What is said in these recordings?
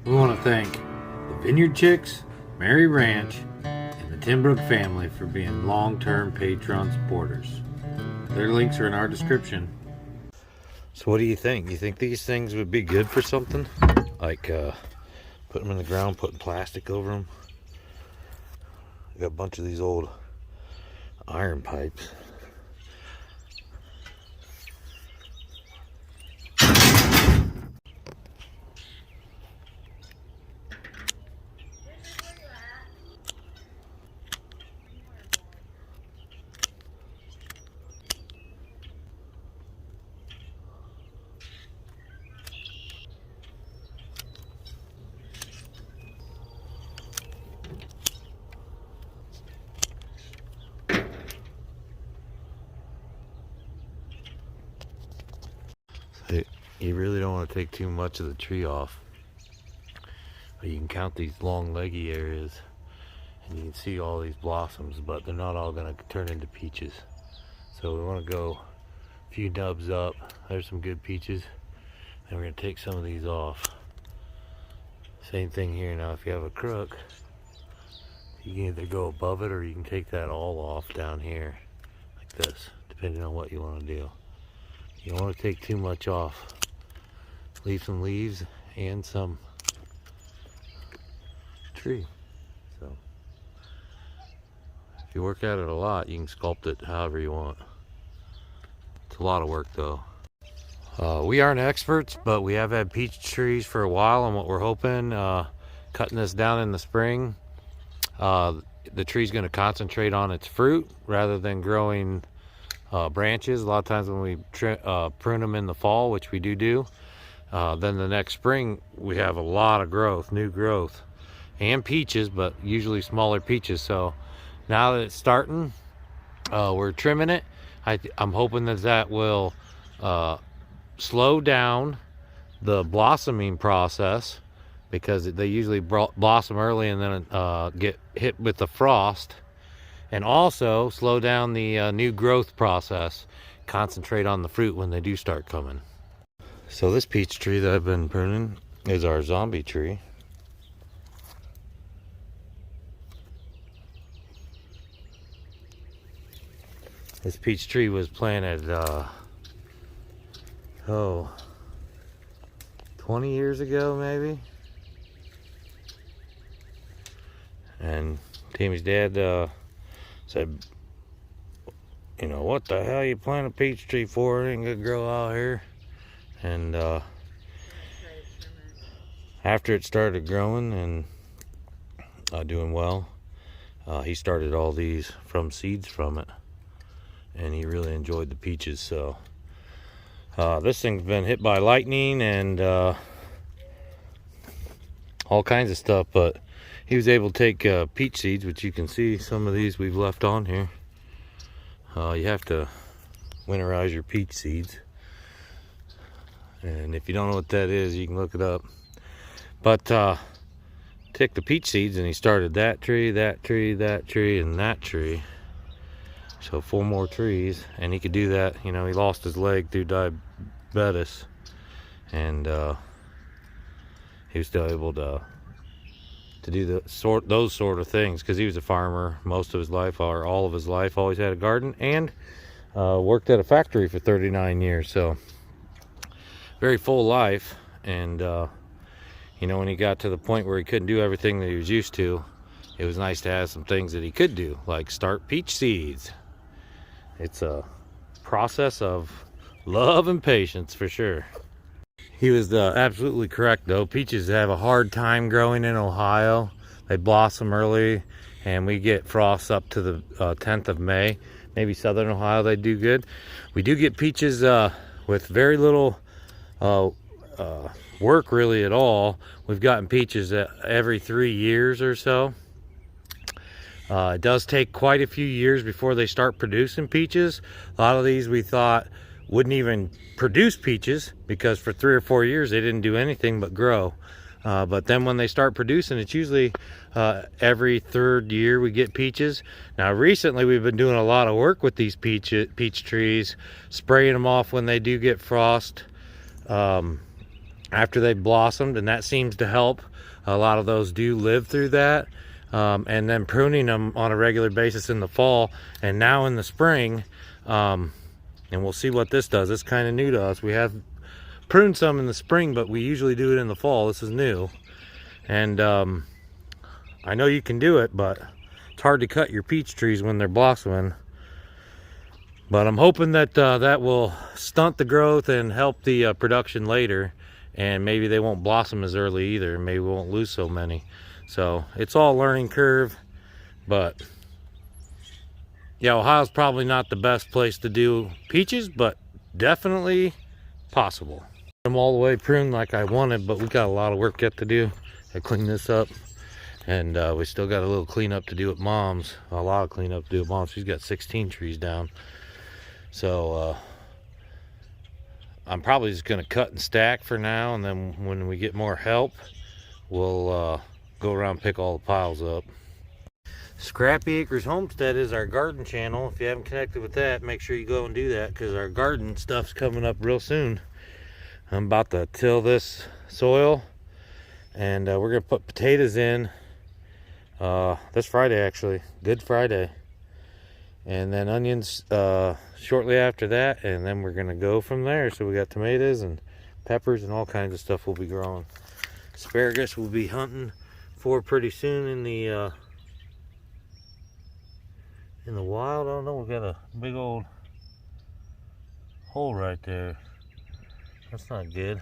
We want to thank the Vineyard Chicks, Mary Ranch, and the Timbrook family for being long-term Patreon supporters. Their links are in our description. So what do you think? You think these things would be good for something? Like put them in the ground, putting plastic over them? I got a bunch of these old iron pipes. You really don't want to take too much of the tree off. But you can count these long leggy areas and you can see all these blossoms, but they're not all going to turn into peaches. So we want to go a few nubs up. There's some good peaches. And we're going to take some of these off. Same thing here. Now if you have a crook, you can either go above it or you can take that all off down here like this, depending on what you want to do. You don't want to take too much off. Leave some leaves and some tree. So if you work at it a lot, you can sculpt it however you want. It's a lot of work though. We aren't experts, but we have had peach trees for a while, and what we're hoping, cutting this down in the spring, the tree's going to concentrate on its fruit rather than growing branches. A lot of times when we prune them in the fall, which we do, then the next spring we have a lot of growth, new growth, and peaches, but usually smaller peaches. So now that it's starting, we're trimming it. I'm hoping that will slow down the blossoming process, because they usually blossom early and then get hit with the frost, and also slow down the new growth process, concentrate on the fruit when they do start coming. So this peach tree that I've been pruning is our zombie tree. This peach tree was planted 20 years ago maybe. And Timmy's dad said, you know, what the hell you plant a peach tree for? It ain't gonna grow out here. And after it started growing and doing well, he started all these from seeds from it, and he really enjoyed the peaches. So this thing's been hit by lightning and all kinds of stuff, but he was able to take peach seeds, which you can see some of these we've left on here. You have to winterize your peach seeds, and if you don't know what that is, you can look it up. But took the peach seeds and he started that tree, that tree, that tree, and that tree. So 4 more trees, and he could do that. You know, he lost his leg through diabetes, and he was still able to do those sort of things, because he was a farmer most of his life, or all of his life, always had a garden, and worked at a factory for 39 years. So very full life. And you know, when he got to the point where he couldn't do everything that he was used to, it was nice to have some things that he could do, like start peach seeds. It's a process of love and patience for sure. He was absolutely correct though. Peaches have a hard time growing in Ohio. They blossom early, and we get frosts up to the 10th of May. Maybe southern Ohio they do good. We do get peaches with very little work really at all. We've gotten peaches every 3 years or so. It does take quite a few years before they start producing peaches. A lot of these we thought wouldn't even produce peaches, because for 3 or 4 years they didn't do anything but grow. But then when they start producing, it's usually every 3rd year we get peaches. Now recently we've been doing a lot of work with these peach trees, spraying them off when they do get frost, after they've blossomed, and that seems to help. A lot of those do live through that. And then pruning them on a regular basis in the fall and now in the spring. And we'll see what this does. It's kind of new to us. We have pruned some in the spring, but we usually do it in the fall. This is new. And I know you can do it, but it's hard to cut your peach trees when they're blossoming. But I'm hoping that that will stunt the growth and help the production later. And maybe they won't blossom as early either. Maybe we won't lose so many. So it's all learning curve. But yeah, Ohio's probably not the best place to do peaches, but definitely possible. I'm all the way pruned like I wanted, but we got a lot of work yet to do. I clean this up, and we still got a little cleanup to do at Mom's. A lot of cleanup to do at Mom's. She's got 16 trees down. So I'm probably just gonna cut and stack for now, and then when we get more help, we'll go around and pick all the piles up. Scrappy Acres Homestead is our garden channel. If you haven't connected with that, make sure you go and do that, because our garden stuff's coming up real soon. I'm about to till this soil, and we're gonna put potatoes in this Friday, actually, Good Friday, and then onions shortly after that, and then we're gonna go from there. So we got tomatoes and peppers and all kinds of stuff we'll be growing. Asparagus we'll be hunting for pretty soon in the wild. I don't know, we got a big old hole right there. That's not good.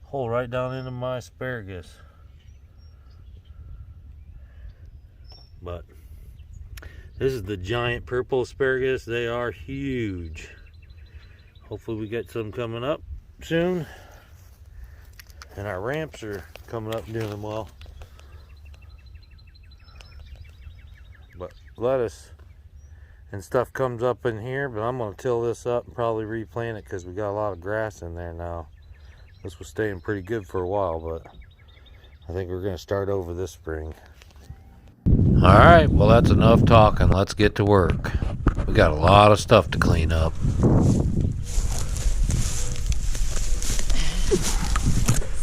Hole right down into my asparagus. But this is the giant purple asparagus. They are huge. Hopefully we get some coming up soon. And our ramps are coming up and doing well. But lettuce and stuff comes up in here, but I'm going to till this up and probably replant it, because we got a lot of grass in there now. This was staying pretty good for a while, but I think we're going to start over this spring. All right, well, that's enough talking. Let's get to work. We got a lot of stuff to clean up.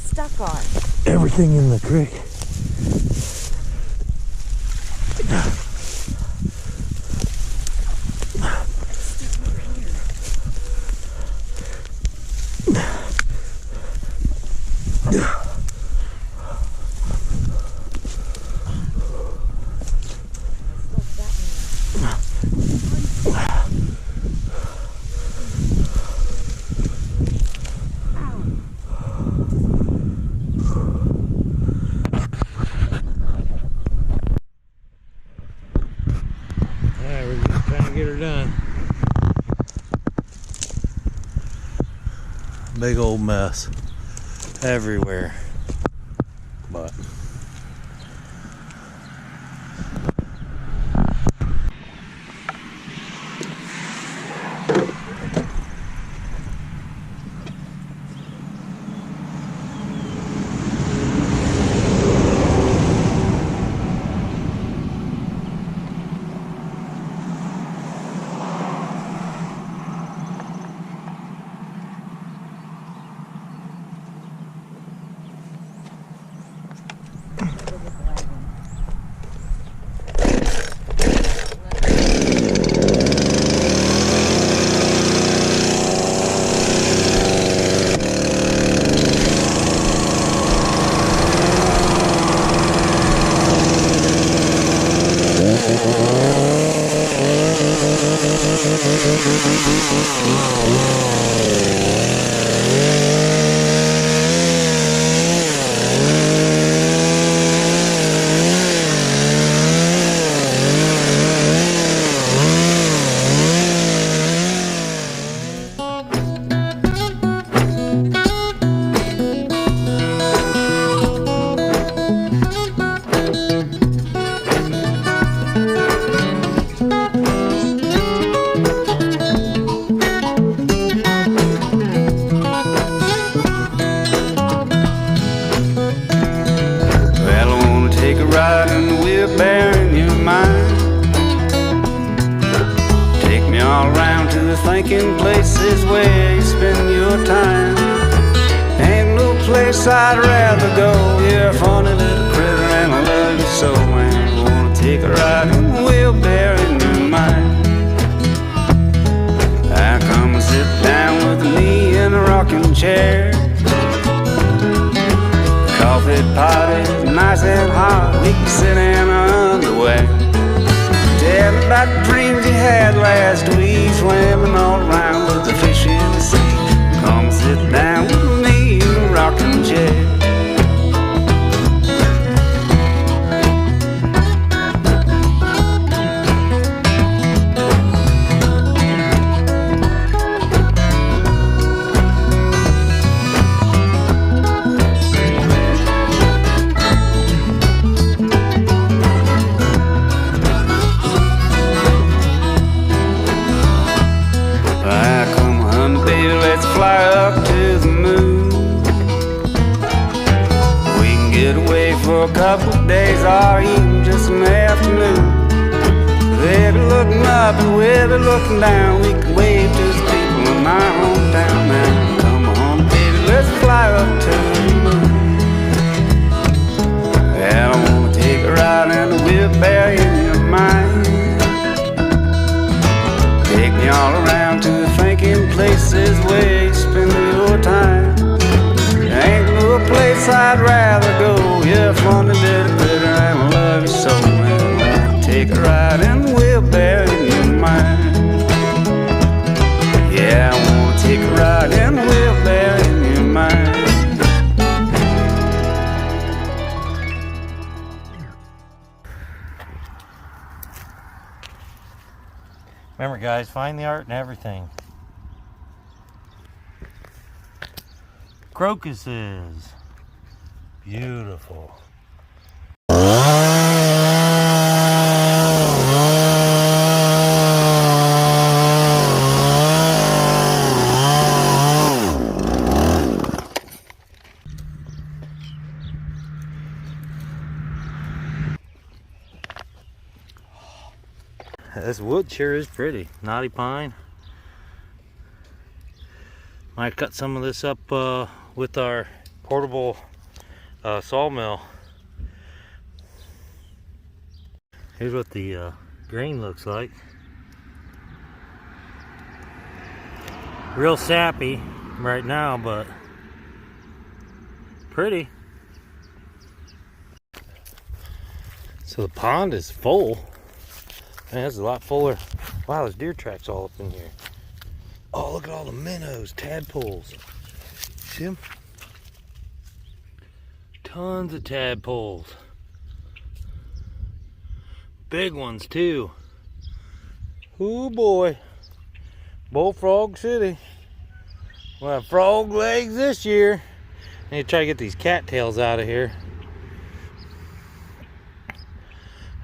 Stuck on Everything in the creek. Get her done. Big old mess everywhere, but thinking places where you spend your time. Ain't place I'd rather go. You're a funny little critter and I love you so, man. I wanna take a ride in the wheelbarrow in your mind. I come and sit down with me in a rocking chair. Coffee pot is nice and hot. We can sit in our underwear. Tell me about the dreams you had last week, swimming all around with the fish in the sea. Come and sit down with me in a rocking chair. Fly up to the moon. We can get away for a couple of days or even just an afternoon. They'll be looking up and we'll be looking down. We can wave to the people in my hometown now. Come on, baby, let's fly up to the moon. Well, I wanna take a ride in the wheelbarrow in your mind. Take me all around to the thinking places where you spend your time. There ain't no place I'd rather go. You're a funny little critter and I love you so, man. I wanna take a ride in the wheelbarrow in your mind. Yeah, I wanna take a ride in the wheelbarrow in your mind. Remember, guys, find the art in everything. Crocuses. Beautiful. This wood sure is pretty. Knotty pine. Might cut some of this up with our portable sawmill. Here's what the grain looks like. Real sappy right now, but pretty. So the pond is full. Man, it's a lot fuller. Wow, there's deer tracks all up in here. Oh, look at all the minnows, tadpoles. See them? Tons of tadpoles. Big ones, too. Oh boy. Bullfrog City. We'll have frog legs this year. I need to try to get these cattails out of here.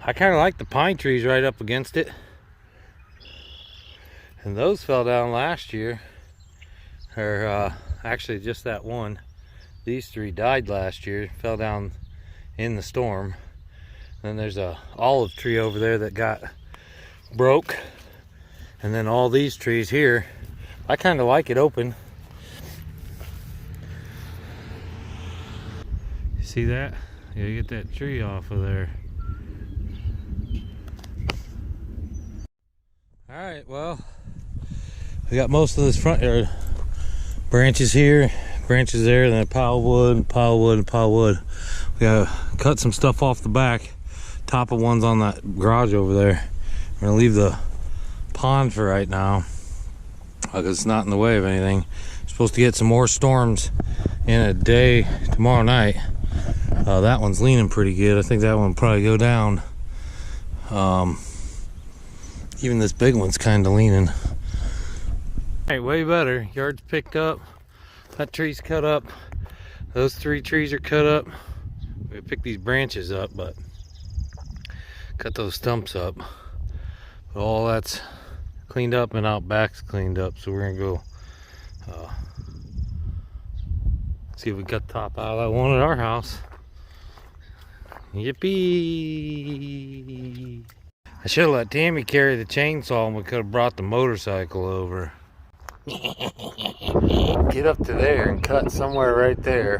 I kind of like the pine trees right up against it. And those fell down last year. Or actually just that one. These three died last year. Fell down in the storm. Then there's a olive tree over there that got broke. And then all these trees here. I kind of like it open. You see that? Yeah, you get that tree off of there. Alright, well, we got most of this front yard. Branches here, branches there, and then a pile of wood, and pile of wood, and pile of wood. We gotta cut some stuff off the back. Top of one's on that garage over there. We're gonna leave the pond for right now because it's not in the way of anything. We're supposed to get some more storms in a day tomorrow night. That one's leaning pretty good. I think that one will probably go down. Even this big one's kind of leaning. Alright, way better. Yard's picked up. That tree's cut up. Those three trees are cut up. We picked these branches up, but cut those stumps up. But all that's cleaned up and out back's cleaned up. So we're gonna go see if we got the top out of that one at our house. Yippee! I should have let Tammy carry the chainsaw and we could have brought the motorcycle over. Get up to there and cut somewhere right there.